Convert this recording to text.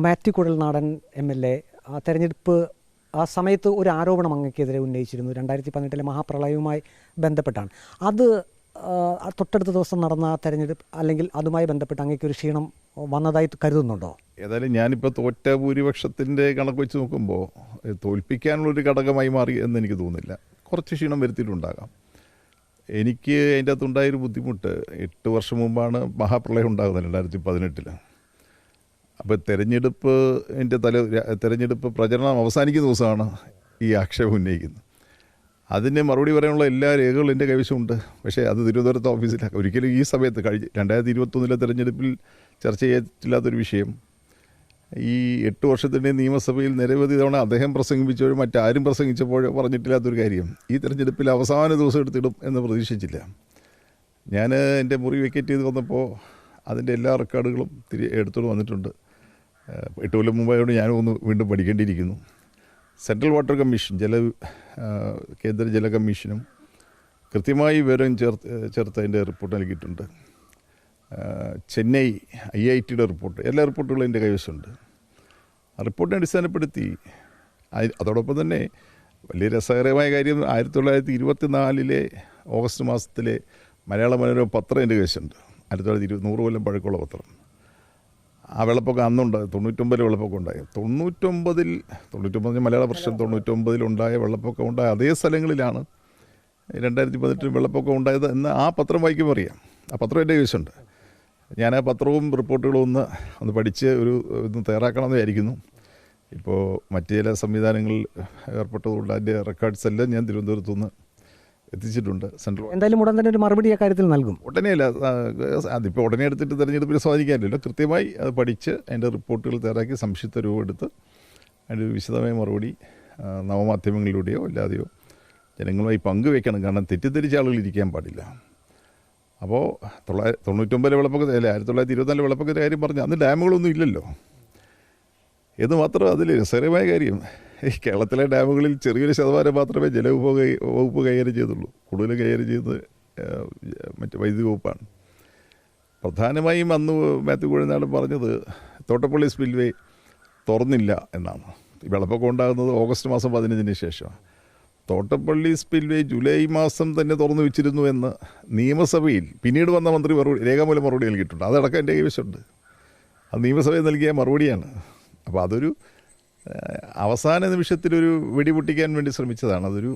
Mathew Kuzhalnadan MLA തെരഞ്ഞെടുപ്പ് ആ സമയത്ത് ഒരു ആരോപണം അങ്ങക്കെതിരെ ഉന്നയിച്ചിരുന്നു 2018 മഹാപ്രളയവുമായി ബന്ധപ്പെട്ടാണ്. അത് തൊട്ടടുത്ത ദിവസം നടന്ന തെരഞ്ഞെടുപ്പ് അല്ലെങ്കിൽ അതുമായി ബന്ധപ്പെട്ട് അങ്ങേക്കൊരു ക്ഷീണം വന്നതായി കരുതുന്നുണ്ടോ? ഏതായാലും ഞാനിപ്പോൾ തോറ്റ ഭൂരിപക്ഷത്തിൻ്റെ കണക്ക് വെച്ച് നോക്കുമ്പോൾ തോൽപ്പിക്കാനുള്ളൊരു ഘടകമായി മാറി എന്ന് എനിക്ക് തോന്നുന്നില്ല. കുറച്ച് ക്ഷീണം വരുത്തിയിട്ടുണ്ടാകാം. എനിക്ക് അതിൻ്റെ അകത്തുണ്ടായൊരു ബുദ്ധിമുട്ട് 8 വർഷം മുമ്പാണ് മഹാപ്രളയം ഉണ്ടാകുന്നത് 2018. അപ്പോൾ തെരഞ്ഞെടുപ്പ് പ്രചരണം അവസാനിക്കുന്ന ദിവസമാണ് ഈ ആക്ഷേപം ഉന്നയിക്കുന്നത്. അതിന് മറുപടി പറയാനുള്ള എല്ലാ രേഖകളും എൻ്റെ കൈവശമുണ്ട്. പക്ഷേ അത് തിരുവനന്തപുരത്ത് ഓഫീസിലാണ്. ഒരിക്കലും ഈ സമയത്ത് 2021 തെരഞ്ഞെടുപ്പിൽ ചർച്ച ചെയ്തിട്ടില്ലാത്തൊരു വിഷയം ഈ 8 വർഷത്തിൻ്റെ നിയമസഭയിൽ നിരവധി തവണ അദ്ദേഹം പ്രസംഗിപ്പിച്ചപ്പോഴും മറ്റാരും പ്രസംഗിച്ചപ്പോഴോ പറഞ്ഞിട്ടില്ലാത്തൊരു കാര്യം ഈ തെരഞ്ഞെടുപ്പിൽ അവസാന ദിവസം എടുത്തിടും എന്ന് പ്രതീക്ഷിച്ചില്ല. ഞാൻ എൻ്റെ മുറി വെക്കേറ്റ് ചെയ്ത് വന്നപ്പോൾ അതിൻ്റെ എല്ലാ റെക്കോർഡുകളും എടുത്തുകൊണ്ട് വന്നിട്ടുണ്ട്. 8 കൊല്ലം മുമ്പായോട് ഞാനും ഒന്ന് വീണ്ടും പഠിക്കേണ്ടിയിരിക്കുന്നു. സെൻട്രൽ വാട്ടർ കമ്മീഷൻ കേന്ദ്ര ജല കമ്മീഷനും കൃത്യമായി വിവരം ചേർത്ത് അതിൻ്റെ റിപ്പോർട്ട് നൽകിയിട്ടുണ്ട്. ചെന്നൈ IITയുടെ റിപ്പോർട്ട്, എല്ലാ റിപ്പോർട്ടുകളും എൻ്റെ കൈവശമുണ്ട്. ആ റിപ്പോർട്ടിനെ അടിസ്ഥാനപ്പെടുത്തി അതോടൊപ്പം തന്നെ വലിയ രസകരമായ കാര്യം 1924 ഓഗസ്റ്റ് മാസത്തിലെ മലയാള മനോരമ പത്രം എൻ്റെ കൈവശമുണ്ട്. 1920 കൊല്ലം പഴക്കമുള്ള പത്രം. ആ വെള്ളപ്പൊക്കം അന്നുണ്ട്. 99 വെള്ളപ്പൊക്കം ഉണ്ടായി. 99 മലയാള വർഷം 99 ഉണ്ടായ വെള്ളപ്പൊക്കം ഉണ്ടായ അതേ സ്ഥലങ്ങളിലാണ് 2018 വെള്ളപ്പൊക്കം ഉണ്ടായത് എന്ന് ആ പത്രം വായിക്കുമ്പോൾ അറിയാം. ആ പത്രം എൻ്റെ കൈവശമുണ്ട്. ഞാൻ ആ പത്രവും റിപ്പോർട്ടുകളും ഒന്ന് പഠിച്ച് ഒന്ന് തയ്യാറാക്കണമെന്ന് വിചാരിക്കുന്നു. ഇപ്പോൾ മറ്റ് ചില സംവിധാനങ്ങളിൽ ഏർപ്പെട്ടതുകൊണ്ട് അതിൻ്റെ റെക്കോർഡ്സ് എല്ലാം ഞാൻ തിരുവനന്തപുരത്തുനിന്ന് എത്തിച്ചിട്ടുണ്ട്. സെൻട്രൽ എന്തായാലും ഉടൻ തന്നെ ഒരു മറുപടി ആ കാര്യത്തിൽ നൽകും. ഉടനെയല്ല, അതിപ്പോൾ ഉടനെ എടുത്തിട്ട് തെരഞ്ഞെടുപ്പിൽ സ്വാധീനിക്കാനില്ലല്ലോ. കൃത്യമായി അത് പഠിച്ച് അതിൻ്റെ റിപ്പോർട്ടുകൾ തയ്യാറാക്കി സംക്ഷിപ്ത രൂപമെടുത്ത് അതിൻ്റെ ഒരു വിശദമായ മറുപടി നവമാധ്യമങ്ങളിലൂടെയോ അല്ലാതെയോ ജനങ്ങളുമായി പങ്കുവയ്ക്കണം. കാരണം തെറ്റിദ്ധരിച്ച ആളുകൾ ഇരിക്കാൻ പാടില്ല. അപ്പോൾ 1999 വെള്ളപ്പൊക്കത്തിൽ 1924 വെള്ളപ്പൊക്കത്തിൻ്റെ കാര്യം പറഞ്ഞു. അന്ന് ഡാമുകളൊന്നും ഇല്ലല്ലോ. എന്ന് മാത്രം അതിൽ രസകരമായ കാര്യം, ഈ കേരളത്തിലെ ഡാമുകളിൽ ചെറിയൊരു ശതമാനം മാത്രമേ വകുപ്പ് കൈകാര്യം ചെയ്തുള്ളൂ. കൂടുതലും കൈകാര്യം ചെയ്തത് മറ്റ് വൈദ്യുതി വകുപ്പാണ്. പ്രധാനമായും അന്ന് മാത്യു കുഴൽനാടൻ പറഞ്ഞത് തോട്ടപ്പള്ളി സ്പിൽവേ തുറന്നില്ല എന്നാണ്. ഈ വെള്ളപ്പൊക്കം ഉണ്ടാകുന്നത് ഓഗസ്റ്റ് മാസം 15 ശേഷമാണ്. തോട്ടപ്പള്ളി സ്പിൽവേ ജൂലൈ മാസം തന്നെ തുറന്നു വെച്ചിരുന്നു എന്ന് നിയമസഭയിൽ പിന്നീട് വന്ന മന്ത്രി രേഖാമൂലം മറുപടി നൽകിയിട്ടുണ്ട്. അതടക്കം എൻ്റെ കൈവശമുണ്ട്. അത് നിയമസഭയിൽ നൽകിയ മറുപടിയാണ്. അപ്പോൾ അതൊരു അവസാന നിമിഷത്തിലൊരു വെടിപൊട്ടിക്കാൻ വേണ്ടി ശ്രമിച്ചതാണ്. അതൊരു